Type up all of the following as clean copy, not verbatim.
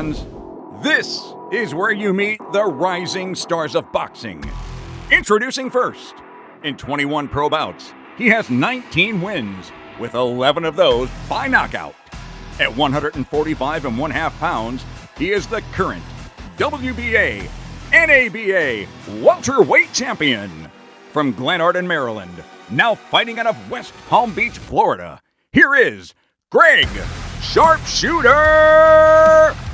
fans. This is where you meet the rising stars of boxing. Introducing first. In 21 pro bouts, he has 19 wins, with 11 of those by knockout. At 145 1/2 pounds, he is the current WBA, NABA Welterweight champion. From Glenarden, Maryland, now fighting out of West Palm Beach, Florida, here is Greg Sharpshooter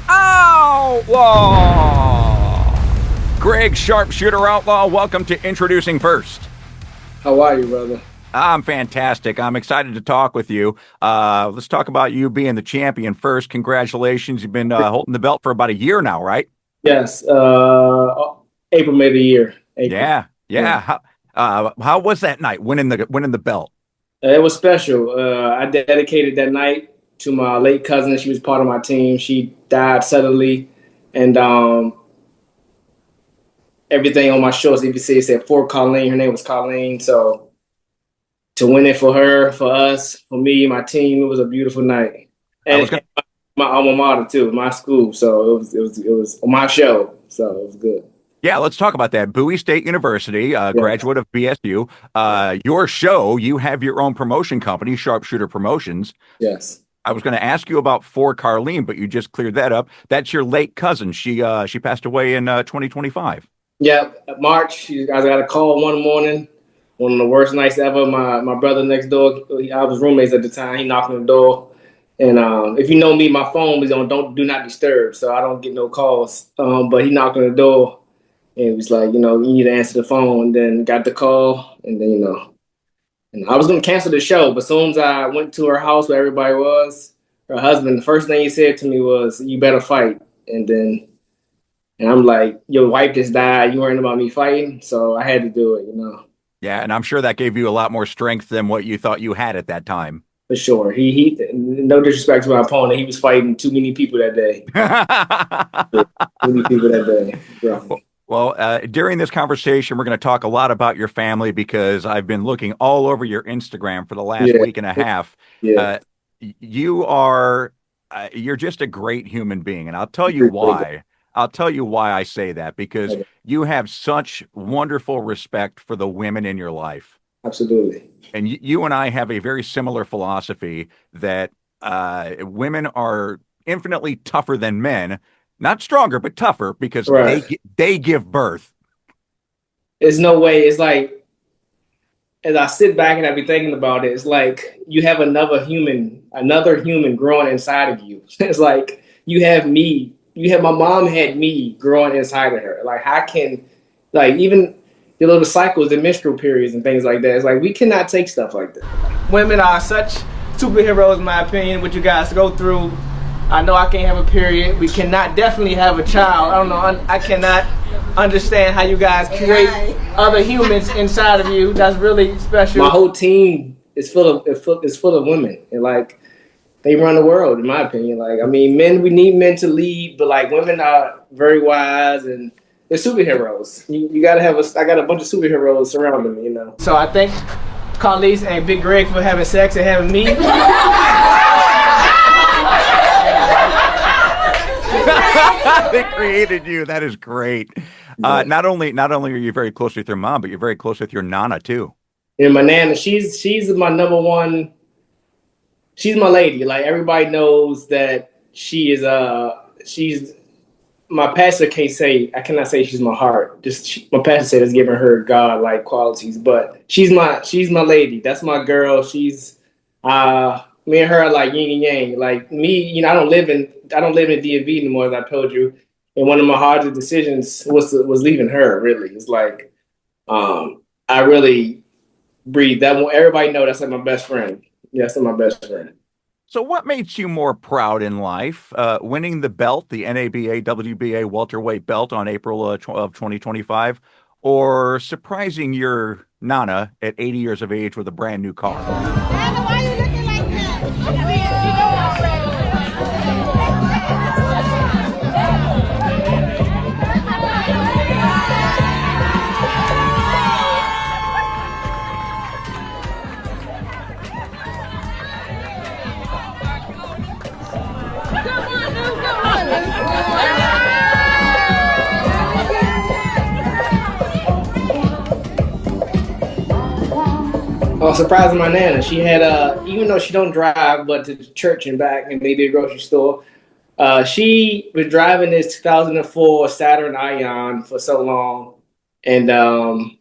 Outlaw. Greg Sharpshooter Outlaw, welcome to Introducing First. How are you, brother? I'm fantastic. I'm excited to talk with you. Let's talk about you being the champion first. Congratulations. You've been holding the belt for about a year now, right? Yes. April, May the year. April. Yeah. How was that night winning the belt? It was special. I dedicated that night to my late cousin. She was part of my team. She died suddenly, and everything on my shorts, if you see, it said for Colleen. Her name was Colleen. So to win it for her, for us, for me, my team, it was a beautiful night. And my alma mater too, my school. So it was my show. So it was good. Yeah, let's talk about that. Bowie State University, graduate of BSU. Your show, you have your own promotion company, Sharpshooter Promotions. Yes. I was going to ask you about For Carlene, but you just cleared that up. That's your late cousin. She passed away in 2025. Yeah, March. I got a call one morning. One of the worst nights ever. My brother next door, I was roommates at the time. He knocked on the door. And if you know me, my phone was on do not disturb, so I don't get no calls. But he knocked on the door. And it was like, you need to answer the phone. And then got the call. And then, and I was going to cancel the show. But as soon as I went to her house where everybody was, her husband, the first thing he said to me was, you better fight. And I'm like, your wife just died. You worrying about me fighting? So I had to do it, Yeah, and I'm sure that gave you a lot more strength than what you thought you had at that time. For sure. He no disrespect to my opponent, he was fighting too many people that day. Too many people that day. Bro. Well, during this conversation, we're going to talk a lot about your family because I've been looking all over your Instagram for the last week and a half. Yeah. You're just a great human being, and I'll tell you why. I'll tell you why I say that, because you have such wonderful respect for the women in your life. Absolutely. And you and I have a very similar philosophy that women are infinitely tougher than men. Not stronger, but tougher, because they give birth. There's no way. It's like, as I sit back and I be thinking about it, it's like you have another human growing inside of you. It's like you have me. My mom had me growing inside of her. Like, how can, like, even the little cycles, the menstrual periods and things like that. It's like, we cannot take stuff like that. Women are such superheroes, in my opinion, what you guys go through. I know I can't have a period. We cannot definitely have a child. I don't know. I cannot understand how you guys create other humans inside of you. That's really special. My whole team is full of women, and like they run the world, in my opinion. Like, I mean, we need men to lead, but like women are very wise and they're superheroes. You gotta have I got a bunch of superheroes surrounding me, So I thank Carlise and Big Greg for having sex and having me. They created you. That is great. Not only are you very close with your mom, but you're very close with your nana too. And my nana, she's my number one. She's my lady. Like, everybody knows that she's my pastor can't say, I cannot say she's my heart. My pastor said it's giving her God-like qualities, but she's my lady. That's my girl. She's me and her are like yin and yang. Like me, I don't live in the DMV anymore, as I told you. And one of my hardest decisions was leaving her. Really, it's like I really breathe that one. Everybody know that's like my best friend. Yeah, that's like my best friend. So, what makes you more proud in life? Winning the belt, the NABA WBA welterweight belt on April of 2025, or surprising your nana at 80 years of age with a brand new car? Nana, why are you looking like that? Come on, Oh, surprising my nana. She had even though she don't drive, but to church and back and maybe a grocery store. She was driving this 2004 Saturn Ion for so long, and only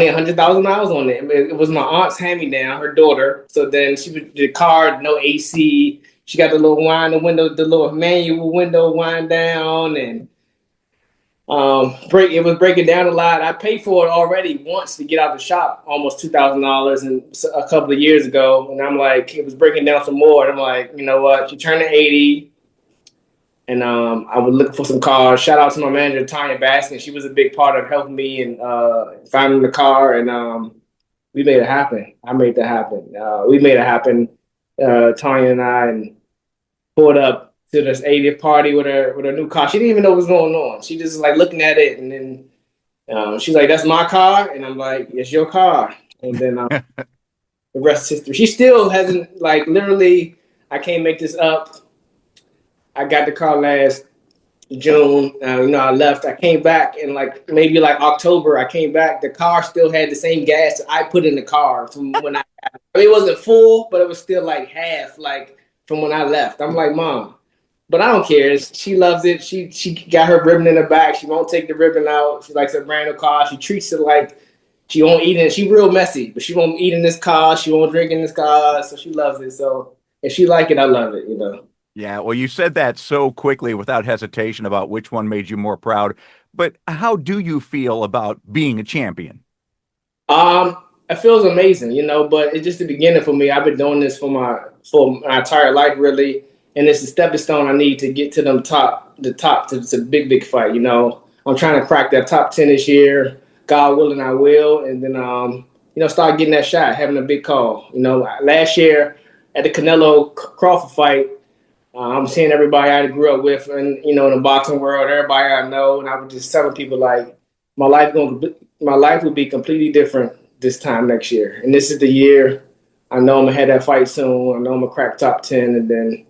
100,000 miles on it. I mean, it was my aunt's hand-me-down, her daughter. So then she was the car, no AC. She got the little wind, the window, the little manual window wind down, and break. It was breaking down a lot. I paid for it already once to get out the shop, almost $2,000, and a couple of years ago. And I'm like, it was breaking down some more. And I'm like, you know what? She turned 80. And I was looking for some cars. Shout out to my manager, Tanya Baskin. She was a big part of helping me and finding the car. And we made it happen. I made that happen. We made it happen, Tanya and I, and pulled up to this 80th party with her new car. She didn't even know what was going on. She just was like looking at it, and then she's like, "That's my car," and I'm like, "It's your car." And then the rest is history. She still hasn't, like, literally. I can't make this up. I got the car last June. I left. I came back in like maybe like October. I came back. The car still had the same gas that I put in the car from when I mean, it wasn't full, but it was still like half, like from when I left. I'm like, Mom, but I don't care. She loves it. She got her ribbon in the back. She won't take the ribbon out. She likes a brand new car. She treats it like she won't eat in. She real messy, but she won't eat in this car. She won't drink in this car. So she loves it. So if she like it, I love it. Yeah, well, you said that so quickly without hesitation about which one made you more proud. But how do you feel about being a champion? It feels amazing, but it's just the beginning for me. I've been doing this for my entire life, really, and it's a stepping stone I need to get to the top to it's a big, big fight. I'm trying to crack that top 10 this year. God willing, I will, and then start getting that shot, having a big call. Last year at the Canelo Crawford fight. I'm seeing everybody I grew up with, and in the boxing world, everybody I know, and I was just telling people like my life will be completely different this time next year, and this is the year. I know I'm gonna have that fight soon. I know I'm gonna crack top 10, and then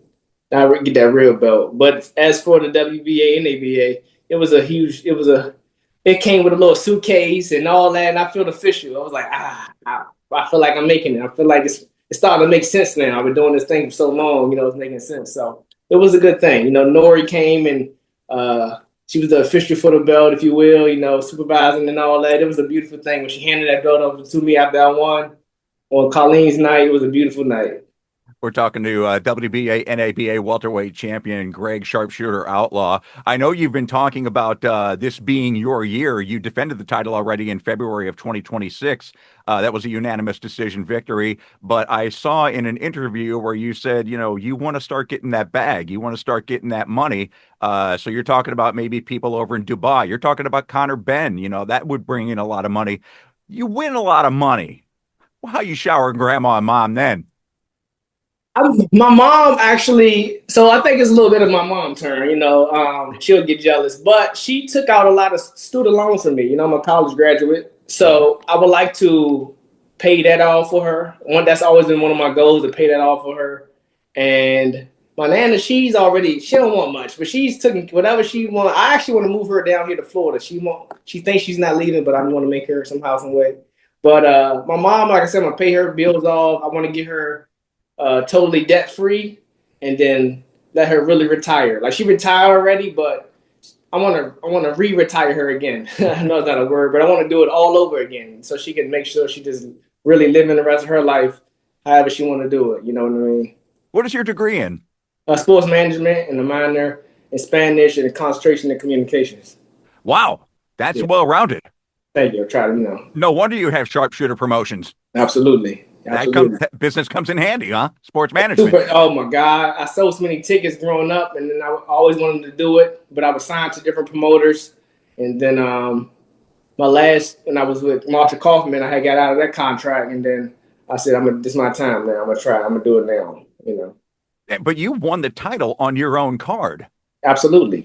I get that real belt. But as for the WBA and ABA, it came with a little suitcase and all that, and I felt official. I was like, I feel like I'm making it. I feel like it's starting to make sense now. I've been doing this thing for so long, it's making sense. So it was a good thing. Nori came and she was the official for the belt, if you will, supervising and all that. It was a beautiful thing. When she handed that belt over to me after I won on Colleen's night, it was a beautiful night. We're talking to WBA, NABA welterweight champion Greg Sharpshooter Outlaw. I know you've been talking about this being your year. You defended the title already in February of 2026. That was a unanimous decision victory. But I saw in an interview where you said, you want to start getting that bag. You want to start getting that money. So you're talking about maybe people over in Dubai. You're talking about Conor Benn. That would bring in a lot of money. You win a lot of money. Well, how you showering grandma and mom then? My mom actually, so I think it's a little bit of my mom's turn, she'll get jealous, but she took out a lot of student loans for me. I'm a college graduate, so I would like to pay that off for her. That's always been one of my goals, to pay that off for her. And my nana, she don't want much, but she's taking whatever she wants. I actually want to move her down here to Florida. She thinks she's not leaving, but I want to make her somehow, some way. But my mom, like I said, I'm gonna pay her bills off. I want to get her totally debt free, and then let her really retire. Like, she retired already, but I want to re-retire her again. I know it's not a word, but I want to do it all over again, so she can make sure she just really living the rest of her life however she want to do it. You know what I mean? What is your degree in? Sports management and a minor in Spanish and concentration in communications. Wow, that's well-rounded. Thank you. I try to, No wonder you have sharpshooter promotions. Absolutely. That business comes in handy, huh? Sports management. Oh my God. I sold so many tickets growing up, and then I always wanted to do it, but I was signed to different promoters. And then when I was with Marshall Kaufman, I had got out of that contract, and then I said, this is my time now. I'm gonna try. I'm gonna do it now, But you won the title on your own card. Absolutely.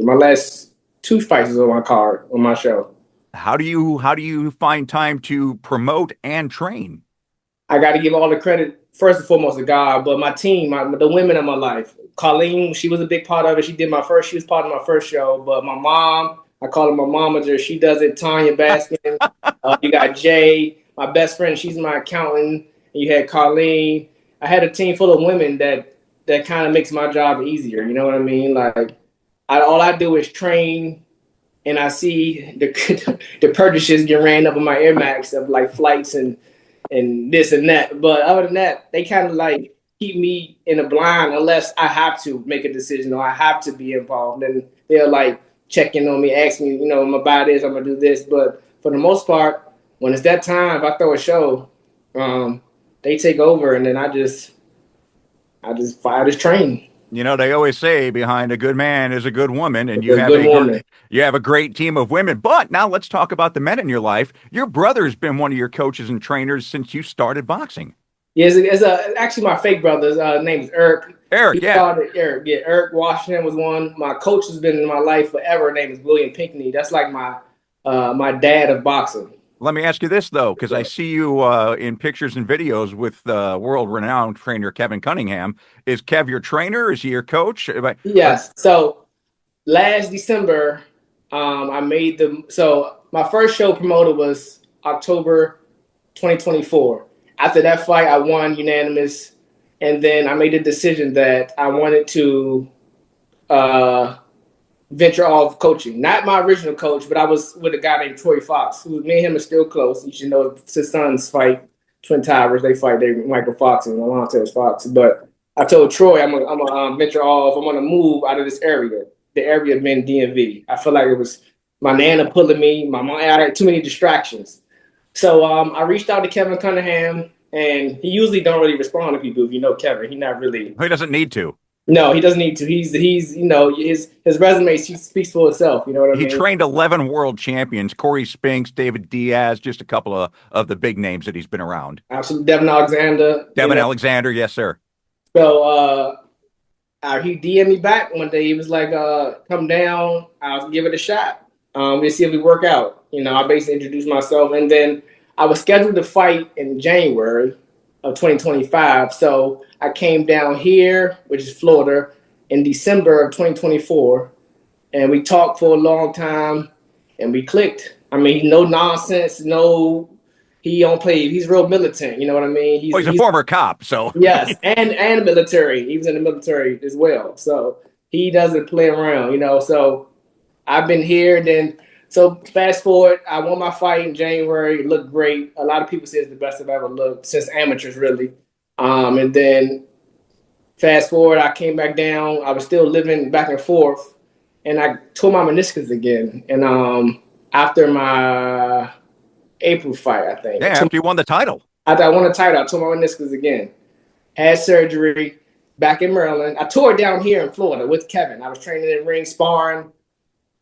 My last 2 fights is on my card, on my show. How do you find time to promote and train? I got to give all the credit, first and foremost, to God, but my team, the women in my life. Colleen, she was a big part of it. She was part of my first show. But my mom, I call her my momager. She does it. Tanya Baskin. You got Jay, my best friend, she's my accountant. And you had Colleen. I had a team full of women that kind of makes my job easier. You know what I mean? Like, all I do is train, and I see the purchases get ran up on my Air Max of like flights and this and that. But other than that, they kind of like keep me in the blind unless I have to make a decision or I have to be involved. And they'll like check in on me, ask me, I'm gonna buy this, I'm gonna do this. But for the most part, when it's that time, if I throw a show, they take over, and then I just fire this train. They always say behind a good man is a good woman, and A good woman. you have a great team of women. But now let's talk about the men in your life. Your brother's been one of your coaches and trainers since you started boxing. Yeah, it's actually my fake brother's name is Eric. Eric, yeah. Eric Washington was one. My coach has been in my life forever. Her name is William Pinckney. That's like my dad of boxing. Let me ask you this, though, because I see you in pictures and videos with world-renowned trainer Kevin Cunningham. Is Kev your trainer? Is he your coach? Yes. So last December, I made so my first show promoted was October 2024. After that fight, I won unanimous, and then I made a decision that I wanted to venture off coaching. Not my original coach, but I was with a guy named Troy Fox, who me and him are still close. You should know his sons fight, Twin Towers. They fight. They Michael Fox and Alonzo Fox. But I told Troy I'm gonna venture off. I'm gonna move out of this area. The area being DMV. I feel like it was my nana pulling me. My mom. I had too many distractions. So I reached out to Kevin Cunningham, and he usually don't really respond to people. If you know Kevin, he not really. He doesn't need to. No, he doesn't need to. He's his resume speaks for itself. You know what I mean? He trained 11 world champions: Corey Spinks, David Diaz, just a couple of the big names that he's been around. Absolutely, Devin Alexander. Alexander, yes, sir. So he DM'd me back one day. He was like, "Come down. I'll give it a shot. We'll see if we work out." I basically introduced myself, and then I was scheduled to fight in January of 2025. So I came down here, which is Florida, in December of 2024, and we talked for a long time, and we clicked. I mean, no nonsense, he don't play. He's real militant. You know what I mean? He's a former cop, so yes, and military. He was in the military as well, so he doesn't play around. So I've been here, then. So fast forward, I won my fight in January. It looked great. A lot of people say it's the best I've ever looked since amateurs, really. And then fast forward, I came back down. I was still living back and forth, and I tore my meniscus again. And after my April fight, I think. Yeah, after you won the title. After I won the title, I tore my meniscus again. Had surgery back in Maryland. I tore it down here in Florida with Kevin. I was training in ring sparring,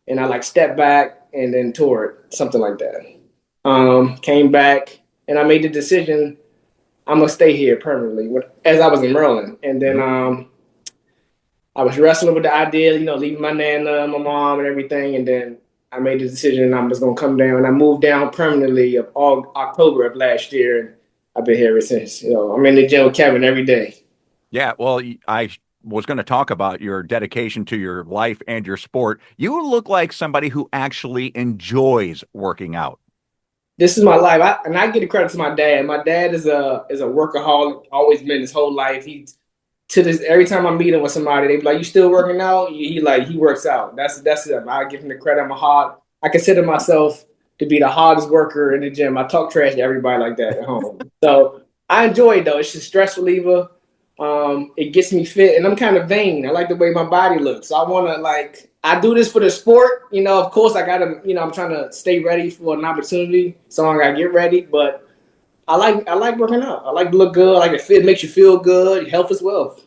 and I stepped back and then tore it, something like that. Came back, and I made the decision I'm gonna stay here permanently. As I was in Maryland, and then I was wrestling with the idea, leaving my nana, my mom, and everything, and then I made the decision I'm just gonna come down, and I moved down permanently of October of last year, and I've been here ever since. I'm in the gym with Kevin every day. Yeah, well, I was going to talk about your dedication to your life and your sport. You look like somebody who actually enjoys working out. This is my life, I give the credit to my dad. My dad is a workaholic, always been his whole life. Every time I meet him with somebody, they be like, "You still working out?" He works out. That's it. I give him the credit. I consider myself to be the hardest worker in the gym. I talk trash to everybody like that at home. So I enjoy it though. It's a stress reliever. It gets me fit, and I'm kind of vain. I like the way my body looks. So I want to I do this for the sport. Of course I gotta, I'm trying to stay ready for an opportunity. So I gotta get ready, but I like working out. I like to look good. I like it makes you feel good. Health is wealth,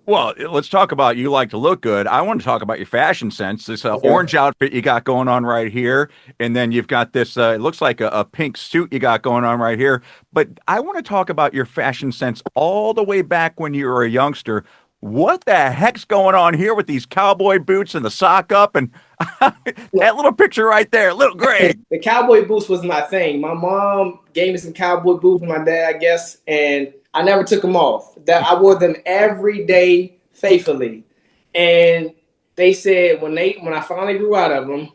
Well, let's talk about you like to look good. I want to talk about your fashion sense. This orange outfit you got going on right here. And then you've got this, it looks like a pink suit you got going on right here. But I want to talk about your fashion sense all the way back when you were a youngster. What the heck's going on here with these cowboy boots and the sock up and that little picture right there, little Greg? The cowboy boots was my thing. My mom gave me some cowboy boots from my dad, I guess, and I never took them off. I wore them every day faithfully. And they said when I finally grew out of them,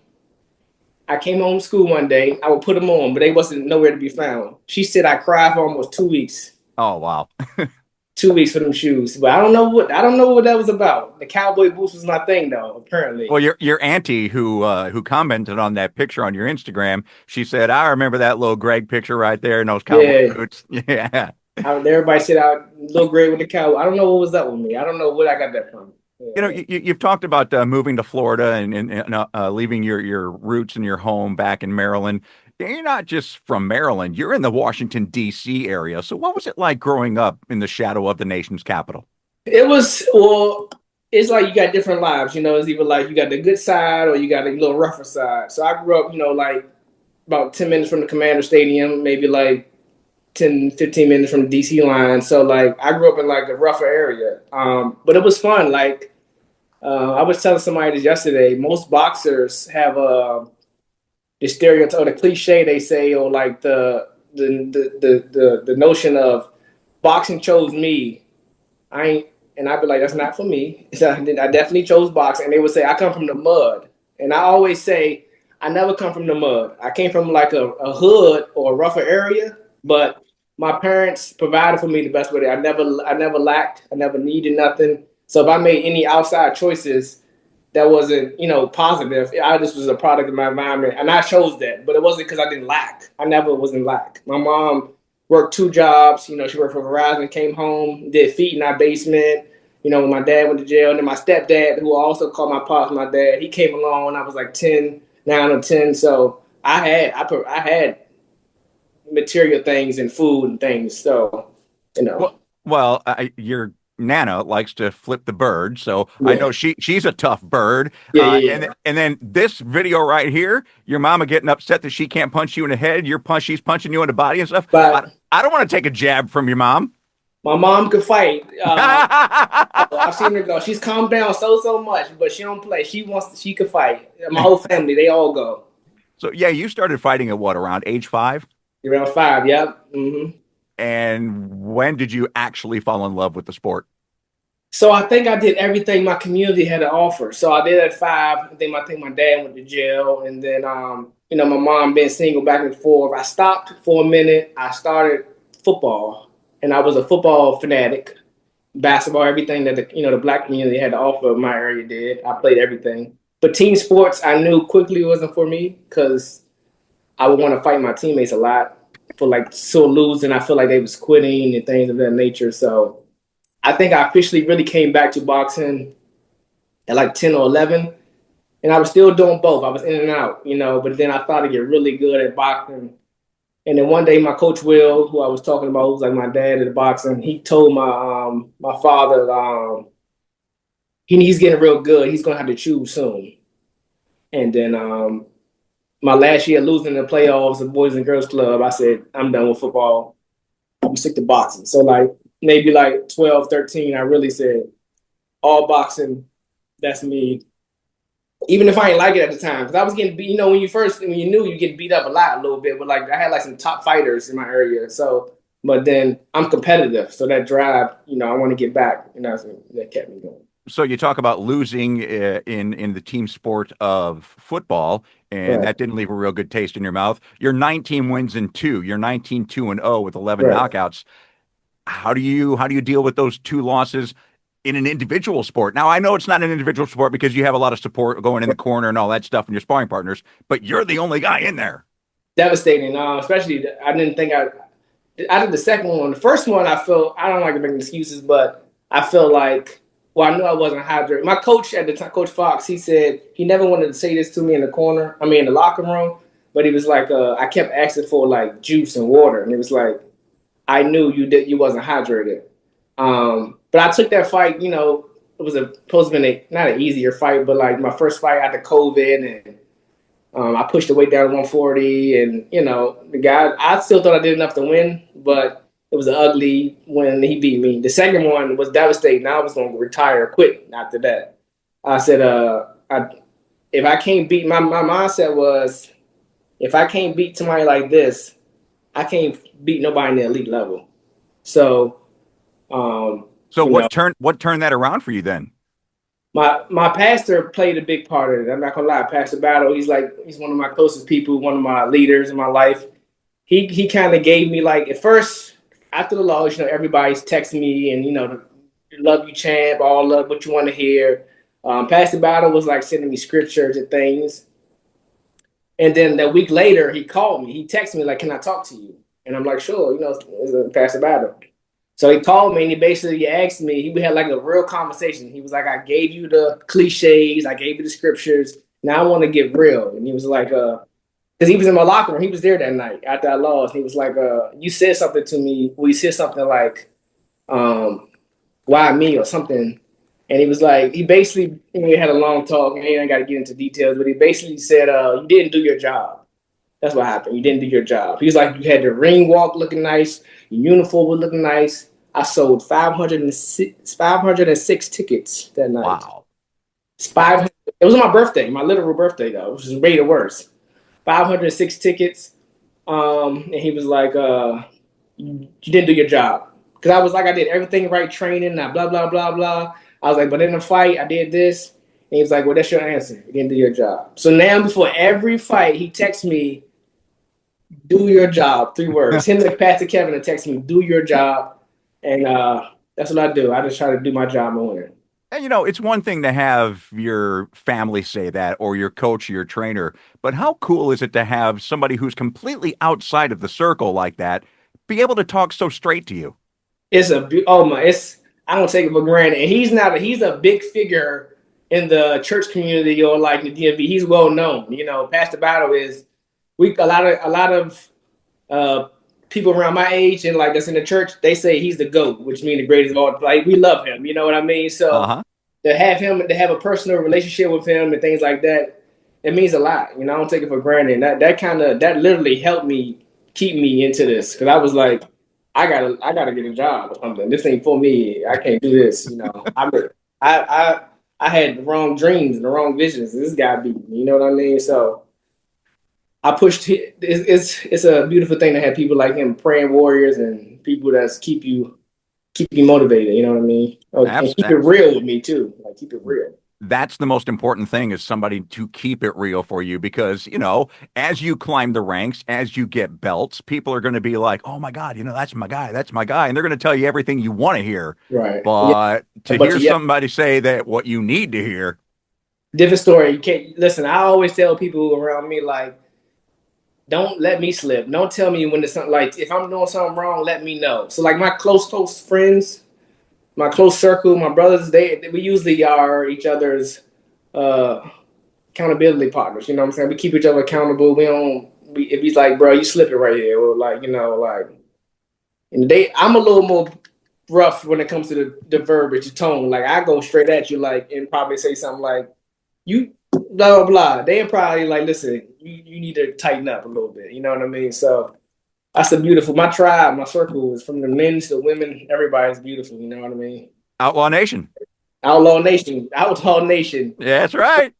I came home from school one day. I would put them on, but they wasn't nowhere to be found. She said I cried for almost 2 weeks. Oh, wow. 2 weeks for them shoes, but I don't know what that was about. The cowboy boots was my thing though. Well, Apparently, your auntie who commented on that picture on your Instagram, she said, "I remember that little Greg picture right there in those cowboy yeah. boots." Yeah. Everybody said I look great with the cow. I don't know what was up with me. I don't know what I got that from. You know, Yeah. you've talked about moving to Florida and leaving your roots and your home back in Maryland. You're not just from Maryland. You're in the Washington, D.C. area. So what was it like growing up in the shadow of the nation's capital? It was well. It's like you got different lives. It's either like you got the good side or you got a little rougher side. So I grew up, like about 10 minutes from the Commander Stadium, maybe like 10, 15 minutes from the DC line. So like I grew up in like a rougher area. But it was fun. Like I was telling somebody this yesterday. Most boxers have the stereotype or the cliche they say, or like the notion of boxing chose me. I ain't, and I'd be like, that's not for me. So I definitely chose boxing. And they would say, I come from the mud. And I always say, I never come from the mud. I came from like a hood or a rougher area, but my parents provided for me the best way. I never lacked. I never needed nothing. So if I made any outside choices that wasn't, positive, I just was a product of my environment. And I chose that. But it wasn't because I didn't lack. I never was in lack. My mom worked 2 jobs. She worked for Verizon, came home, did feet in our basement. When my dad went to jail, and then my stepdad, who I also called my pops my dad, he came along when I was like 10, 9 or 10. So I had material things and food and things. So, Your Nana likes to flip the bird, so I yeah, know she's a tough bird. yeah, yeah, And yeah. and then this video right here, your mama getting upset that she can't punch you in the head. She's punching you in the body and stuff. I, But I don't want to take a jab from your mom. my mom could fight. I've seen her go. She's calmed down so much, but she don't play. She could fight. My whole family, they all go. So yeah, you started fighting at what, around age 5? Around 5, yep. And when did you actually fall in love with the sport? So I think I did everything my community had to offer. So I did at 5. Then I think my dad went to jail, and then my mom being single back and forth. I stopped for a minute. I started football, and I was a football fanatic. Basketball, everything that the black community had to offer, my area did. I played everything. But team sports, I knew quickly wasn't for me because I would want to fight my teammates a lot for like so losing. I feel like they was quitting and things of that nature. So I think I officially really came back to boxing at like 10 or 11. And I was still doing both. I was in and out, but then I started to get really good at boxing. And then one day my coach Will, who I was talking about, who was like my dad at the boxing, he told my father he's getting real good. He's gonna have to choose soon. And then my last year losing the playoffs, the Boys and Girls Club, I said, I'm done with football. I'm sick to boxing. So like maybe like 12, 13, I really said, all boxing, that's me. Even if I ain't like it at the time, because I was getting beat. When you knew, you get beat up a little bit. But like I had like some top fighters in my area. So, but then I'm competitive, so that drive, I want to get back. So that kept me going. So you talk about losing in the team sport of football, and Right, that didn't leave a real good taste in your mouth. You're 19 wins and 2. You're 19-2-0 with 11 right. knockouts. How do you deal with those 2 losses in an individual sport? Now I know it's not an individual sport because you have a lot of support going in the corner and all that stuff and your sparring partners, but you're the only guy in there. Devastating. Especially I didn't think I did the second one. The first one, I don't like to make excuses, but I feel like, well, I knew I wasn't hydrated. My coach at the time, Coach Fox, he said he never wanted to say this to me in the corner, in the locker room, but he was like, I kept asking for like juice and water, and it was like, I knew you wasn't hydrated. But I took that fight, it was supposed to be not an easier fight, but like my first fight after COVID, and I pushed the weight down to 140, and the guy. I still thought I did enough to win, but it was an ugly when he beat me. The second one was devastating. I was going to retire, quit after that. I said, if I can't beat my mindset was, if I can't beat somebody like this, I can't beat nobody in the elite level. So, So you know, what turned that around for you then? My pastor played a big part of it. I'm not gonna lie, Pastor Battle. He's one of my closest people, one of my leaders in my life. He kind of gave me like at first after the loss, everybody's texting me and love you, champ, all love what you want to hear. Pastor Battle was like sending me scriptures and things. And then that week later, he called me. He texted me like, "Can I talk to you?" And I'm like, "Sure." It's Pastor Battle. So he called me and he basically asked me. We had like a real conversation. He was like, "I gave you the cliches. I gave you the scriptures. Now I want to get real." And he was like, because he was in my locker room. He was there that night after I lost. He was like, "You said something to me. Well, you said something like, why me or something." And he was like, he basically we had a long talk. And I got to get into details, but he basically said, "You didn't do your job. That's what happened. You didn't do your job." He was like, "You had the ring walk looking nice. Your uniform was looking nice. I sold 506 tickets that night." Wow. It's 500. It was my birthday, my literal birthday though, which is way the worst. 506 tickets. And he was like, you didn't do your job. Because I was like, I did everything right, training, blah, blah, blah, blah. I was like, but in the fight, I did this. And he was like, well, that's your answer. You didn't do your job. So now before every fight, he texts me, "Do your job," 3 words. Him and Pastor Kevin are texting me, "Do your job." And that's what I do. I just try to do my job and win. And it's one thing to have your family say that or your coach or your trainer, but how cool is it to have somebody who's completely outside of the circle like that be able to talk so straight to you? Oh my, I don't take it for granted. And he's a big figure in the church community or like the DMV. He's well known. Pastor Battle is a lot of uh people around my age and like that's in the church, they say he's the GOAT, which means the greatest of all. Like we love him, you know what I mean? So Uh-huh. to have a personal relationship with him and things like that, it means a lot. I don't take it for granted. And that literally helped me keep me into this because I was like, I gotta get a job or something. This ain't for me. I can't do this. I had the wrong dreams and the wrong visions. This guy beat me. You know what I mean? So I pushed. It's a beautiful thing to have people like him, praying warriors, and people that's keep you motivated. You know what I mean? And Abs- keep it real with me too. Like keep it real. that's the most important thing is somebody to keep it real for you because, as you climb the ranks, as you get belts, people are going to be like, "Oh my God, that's my guy. That's my guy." And they're going to tell you everything you want to hear. Right. Yeah. But to But hear yeah, somebody say that what you need to hear, different story. You can't listen. I always tell people around me like, don't let me slip. Don't tell me when it's something like if I'm doing something wrong, let me know. So like my close friends, my close circle, my brothers, we usually are each other's uh accountability partners. You know what I'm saying? We keep each other accountable. If he's like, bro, you slipping right here, or like, like, and I'm a little more rough when it comes to the verbiage, the tone. Like I go straight at you, like, and probably say something like, you blah blah blah. They probably like, listen, you need to tighten up a little bit. You know what I mean? So that's a beautiful. My tribe, my circle is from the men to the women. Everybody's beautiful. You know what I mean? Outlaw Nation. Outlaw Nation, Outlaw Nation. Yeah, that's right.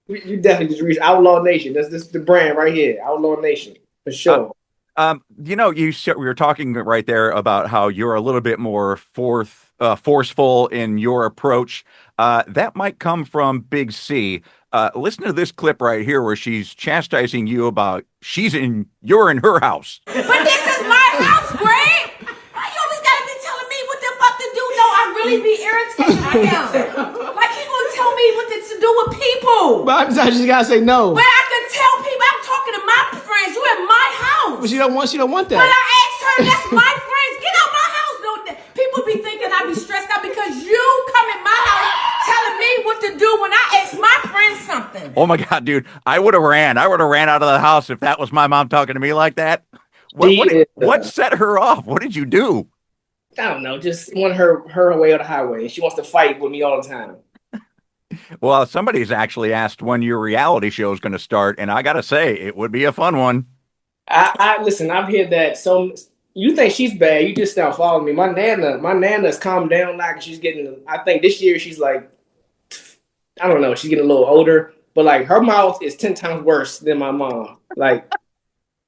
You definitely just reach Outlaw Nation. That's this the brand right here, Outlaw Nation for Uh, sure. we were talking right there about how you're a little bit more forceful in your approach. That might come from Big C. Listen to this clip right here where she's chastising you about you're in her house. But this is my house, Greg. Why you always gotta be telling me what the fuck to do? No, I really be irritated. I am. Like he gonna tell me what to do with people. But I just gotta say no. But I can tell people I'm talking to my friends. You in my house. But she don't want But that. I asked her, that's my friends. Get out my house. No, people be thinking I be stressed out because you come in my house telling me what to do when I ask my friends something. Oh my God, dude. I would have ran out of the house if that was my mom talking to me like that. What set her off? What did you do? I don't know, just want her way or the highway. She wants to fight with me all the time. Well, somebody's actually asked when your reality show is going to start, and I got to say, it would be a fun one. I listen. I've heard that. So you think she's bad? You just now following me. My nana's calmed down now. 'Cause she's getting. I think this year she's like, I don't know. She's getting a little older, but like her mouth is 10 times worse than my mom. Like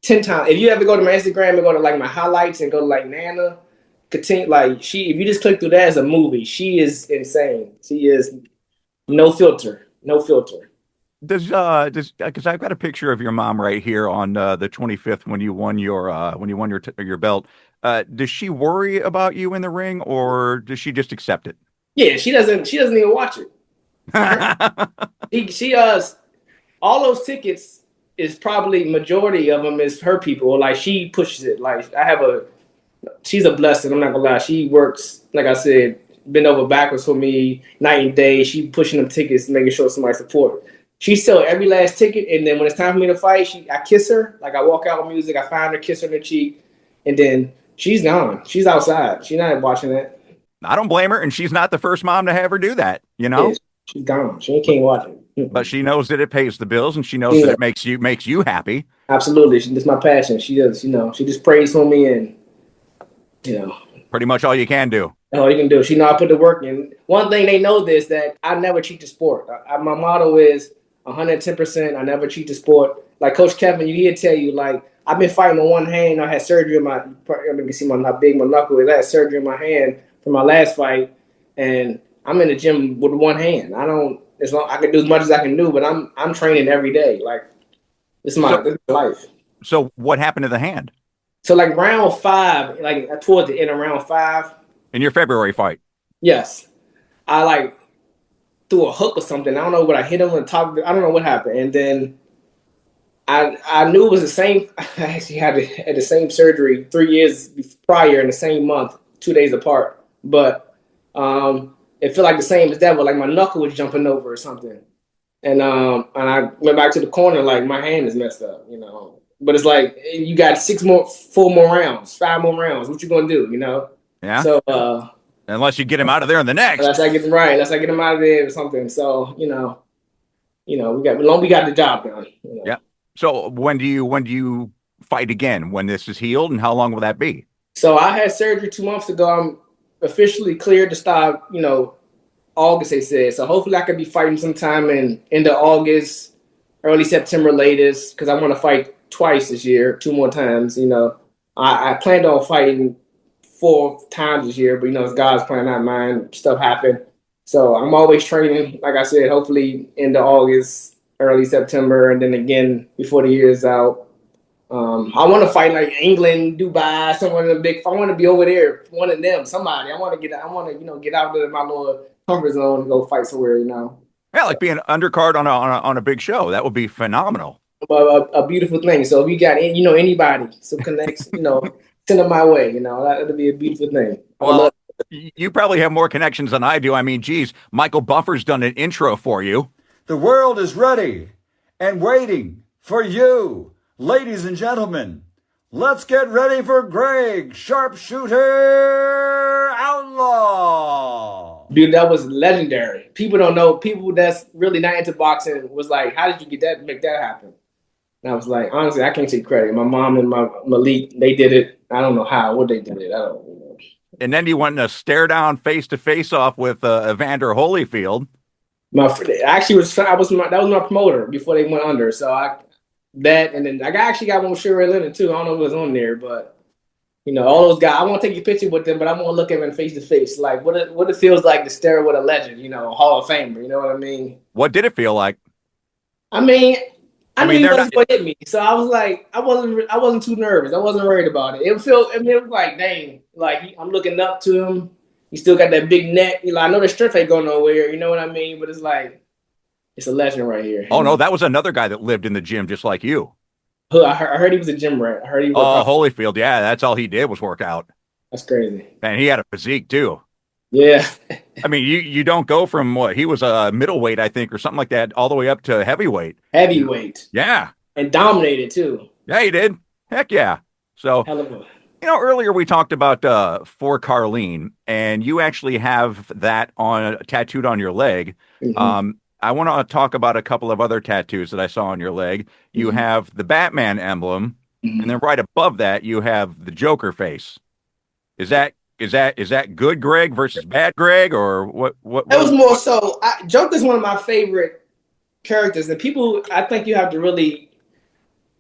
10 times. If you ever go to my Instagram and go to like my highlights and go to like Nana, continue like she. If you just click through that as a movie, she is insane. She is No filter. No filter. Does because I've got a picture of your mom right here on the 25th when you won your belt. Does she worry about you in the ring, or does she just accept it? Yeah, she doesn't. She doesn't even watch it. Her, she all those tickets is probably majority of them is her people. Like she pushes it. Like she's a blessing. I'm not gonna lie. She works, like I said, bend over backwards for me night and day. She pushing them tickets, making sure somebody support. She sell every last ticket, and then when it's time for me to fight, I kiss her. Like I walk out with music, I find her, kiss her in the cheek, and then she's gone. She's outside. She's not watching that. I don't blame her, and she's not the first mom to have her do that, you know. Yeah, she's gone. She can't watch it. But she knows that it pays the bills, and she knows that it makes you happy. Absolutely, that's my passion. She does, she just prays for me, and pretty much all you can do. All you can do. She know I put the work in. One thing they know this that I never cheat the sport. My motto is 110%. I never cheat the sport. Like Coach Kevin, he'd tell you, like, I've been fighting with one hand. I had surgery in my, you can see how big my knuckle is. I had surgery in my hand for my last fight, and I'm in the gym with one hand. I can do as much as I can do, but I'm training every day. Like, this is my life. So what happened to the hand? So like round 5, like towards the end of round 5. In your February fight? Yes. I like threw a hook or something. I don't know what I hit him on top of it. I don't know what happened. And then I knew it was the same. I actually had the same surgery 3 years prior in the same month, 2 days apart. But it felt like the same as that, but like my knuckle was jumping over or something. And I went back to the corner like my hand is messed up, But it's like you got 4 more rounds, 5 more rounds. What you gonna do, Yeah. So unless you get him out of there in the next. Unless I get him out of there or something. So we got the job done. Yeah. So when do you fight again? When this is healed, and how long will that be? So I had surgery 2 months ago. I'm officially cleared to start. August they said. So hopefully I could be fighting sometime in the August, early September latest, because I want to fight twice this year, 2 more times. I planned on fighting 4 times this year, but it's God's plan, not mine. Stuff happened. So I'm always training, like I said, hopefully into August, early September, and then again before the year is out. I want to fight like England, Dubai, someone in the big. I want to be over there, one of them, somebody. I want to get out of my little comfort zone and go fight somewhere. Yeah, like being an undercard on a big show. That would be phenomenal. A beautiful thing. So if you got anybody, some connects, send them my way. That'd be a beautiful thing. Well, you probably have more connections than I do. I mean, geez, Michael Buffer's done an intro for you. The world is ready and waiting for you. Ladies and gentlemen, let's get ready for Greg Sharpshooter Outlaw. Dude, that was legendary. People don't know. People that's really not into boxing was like, how did you make that happen? And I was like, honestly, I can't take credit. My mom and my Malik, they did it. I don't know what they did it. I don't know. And then you went in a stare down face to face off with Evander Holyfield. That was my promoter before they went under. So and then I actually got one with Sugar Ray Leonard too. I don't know if it was on there, but all those guys. I want to take a picture with them, but I want to look at them face to face, like what it feels like to stare with a legend, a Hall of Famer. You know what I mean? What did it feel like? I knew he wasn't going to hit me, so I was like, I wasn't too nervous. I wasn't worried about it. It was like, dang, like I'm looking up to him. He still got that big neck. I know the strength ain't going nowhere. You know what I mean? But it's like, it's a legend right here. Oh no, that was another guy that lived in the gym just like you. I heard he was a gym rat. I heard he was. Holyfield, yeah, that's all he did was work out. That's crazy. And he had a physique too. Yeah. I mean, you don't go from he was a middleweight, I think, or something like that, all the way up to heavyweight. Heavyweight. Yeah. And dominated too. Yeah, he did. Heck yeah. So, hell of a. Earlier we talked about For Carlene, and you actually have that tattooed on your leg. Mm-hmm. I want to talk about a couple of other tattoos that I saw on your leg. You mm-hmm. have the Batman emblem, mm-hmm. and then right above that you have the Joker face. Is that good Greg versus bad Greg, or what? That was more so. Joker's one of my favorite characters, and people. I think you have to really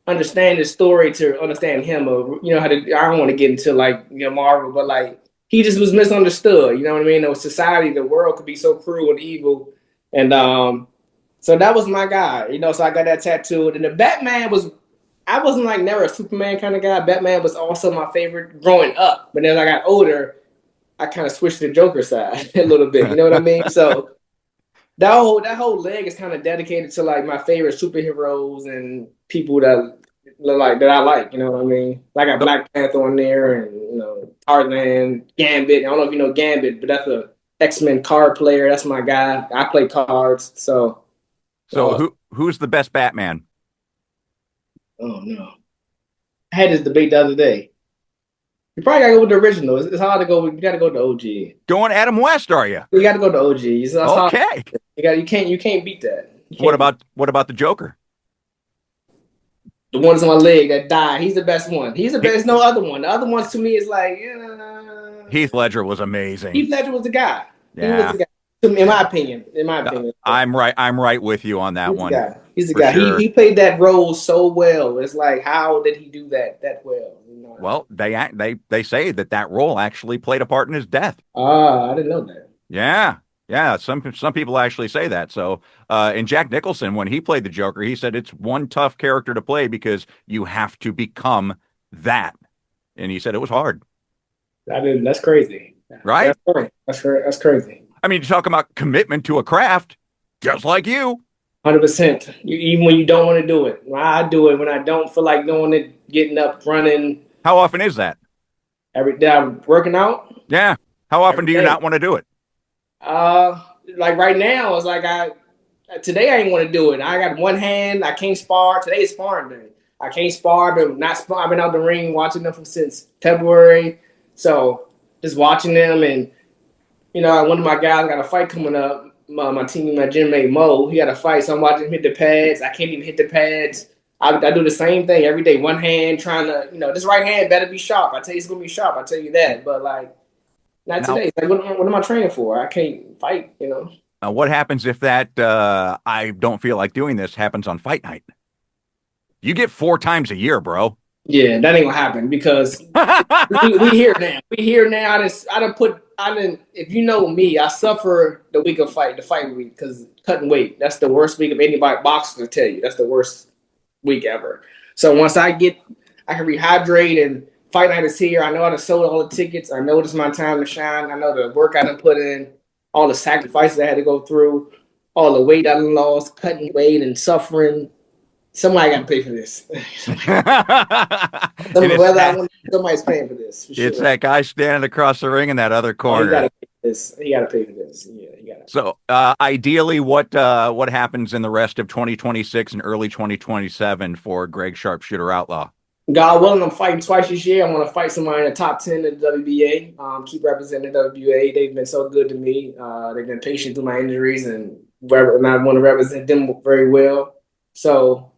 understand the story to understand him. Or how to. I don't want to get into Marvel, but he just was misunderstood. You know what I mean? The society, the world could be so cruel and evil. And so that was my guy, you know. So I got that tattooed. And the Batman was, I wasn't like never a Superman kind of guy. Batman was also my favorite growing up. But then as I got older, I kind of switched to the Joker side a little bit. You know what I mean? So that whole leg is kind of dedicated to like my favorite superheroes and people that like that I like. You know what I mean? Like I got Black Panther on there, and you know Tarzan, Gambit. I don't know if you know Gambit, but that's a X-Men card player. That's my guy. I play cards, so. So who's the best Batman? Oh no, I had this debate the other day. You probably gotta go with the original. It's hard to go. You gotta go to OG. Going Adam West, are you? You gotta go to OG. That's hard. Okay. You can't beat that. What about the Joker? The ones on my leg that died? He's the best one. He's the best. There's no other one. The other ones to me is like Heath Ledger was amazing. Heath Ledger was the guy. Yeah. He was the guy. In my opinion. I'm right with you on that one. He's the guy. Sure. He played that role so well. It's like, how did he do that well? You know? Well, they say that role actually played a part in his death. I didn't know that. Yeah. Some people actually say that. So, and Jack Nicholson, when he played the Joker, he said it's one tough character to play because you have to become that. And he said it was hard. That's crazy. Right? That's crazy. I mean, you talk about commitment to a craft, just like you. 100%. Even when you don't want to do it. I do it when I don't feel like doing it, getting up, running. How often is that? Every day I'm working out. Yeah. How often do you not want to do it? Like right now, it's like today I ain't want to do it. I got one hand. I can't spar. Today is sparring day. I can't spar, but not spar. I've been out the ring watching them since February. So just watching them, and you know, one of my guys got a fight coming up. My team, my gym mate Mo, he got a fight, so I'm watching him hit the pads. I can't even hit the pads. I do the same thing every day. One hand trying to, you know, this right hand better be sharp. I tell you, it's gonna be sharp. I tell you that. But like, not today. It's like, what am I training for? I can't fight. You know. Now, what happens if that I don't feel like doing this happens on fight night? You get 4 times a year, bro. Yeah, that ain't gonna happen because we here now. We here now. I didn't. If you know me, I suffer the week of the fight week, because cutting weight. That's the worst week of anybody boxer to tell you. That's the worst week ever. So once I can rehydrate, and fight night is here. I know I done sold all the tickets. I know this is my time to shine. I know the work I done put in, all the sacrifices I had to go through, all the weight I done lost, cutting weight and suffering. Somebody got to pay for this. Somebody's paying for this. For it's sure. that guy standing across the ring in that other corner. He got to pay for this. He got to pay for this. Yeah, he got to. So, ideally, what happens in the rest of 2026 and early 2027 for Greg Sharpshooter Outlaw? God willing, I'm fighting twice this year. I want to fight somebody in the top 10 of the WBA. Keep representing the WBA. They've been so good to me. They've been patient through my injuries, and I want to represent them very well. So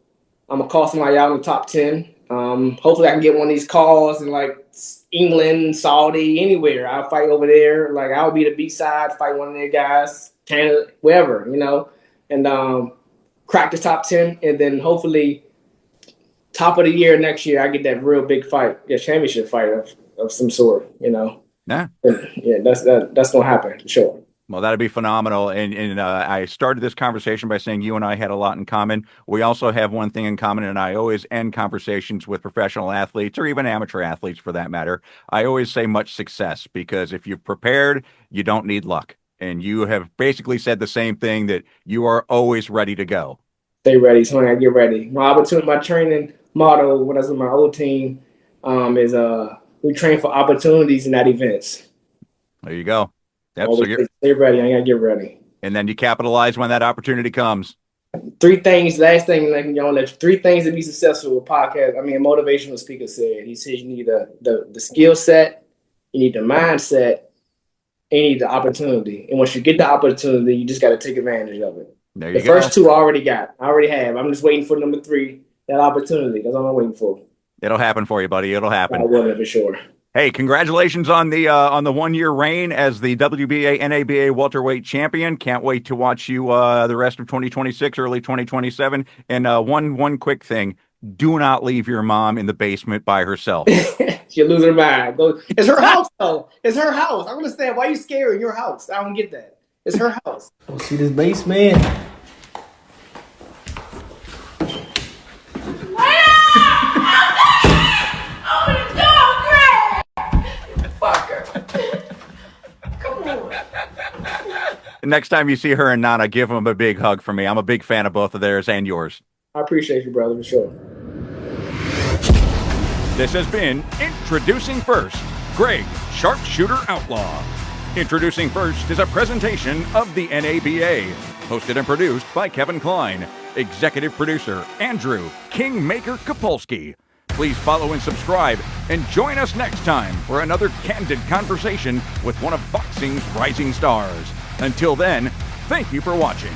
I'm going to call somebody out in the top 10. Hopefully I can get one of these calls in like England, Saudi, anywhere. I'll fight over there. Like, I'll be the B-side, fight one of their guys, Canada, wherever, you know, and crack the top 10. And then hopefully top of the year next year, I get that real big fight, a championship fight of some sort, you know. Yeah. Yeah, that's going to happen, for sure. Well, that'd be phenomenal. And I started this conversation by saying you and I had a lot in common. We also have one thing in common, and I always end conversations with professional athletes, or even amateur athletes for that matter. I always say much success, because if you've prepared, you don't need luck. And you have basically said the same thing, that you are always ready to go. Stay ready. So I get ready. My training motto when I was with my old team is we train for opportunities, not events. There you go. Yep, so stay ready. I gotta get ready. And then you capitalize when that opportunity comes. 3 things. Last thing, like, you know, 3 things to be successful with podcast. I mean, a motivational speaker said. He said you need the skill set, you need the mindset, and you need the opportunity. And once you get the opportunity, you just got to take advantage of it. There you go. The first 2 I already got. I already have. I'm just waiting for number 3. That opportunity. That's all I'm waiting for. It'll happen for you, buddy. It'll happen. I will, for sure. Hey, congratulations on the 1-year reign as the WBA NABA welterweight champion. Can't wait to watch you the rest of 2026, early 2027. And one quick thing: do not leave your mom in the basement by herself. She'll lose her mind. It's her house, though. It's her house. I don't understand why you scared in your house. I don't get that. It's her house. Oh, see this base, man? Open the door, Greg! Fucker. Come on. Next time you see her and Nana, give them a big hug for me. I'm a big fan of both of theirs and yours. I appreciate you, brother, for sure. This has been Introducing First, Greg, Sharpshooter Outlaw. Introducing First is a presentation of the NABA, hosted and produced by Kevin Klein, executive producer Andrew Kingmaker Kapolsky. Please follow and subscribe, and join us next time for another candid conversation with one of boxing's rising stars. Until then, thank you for watching.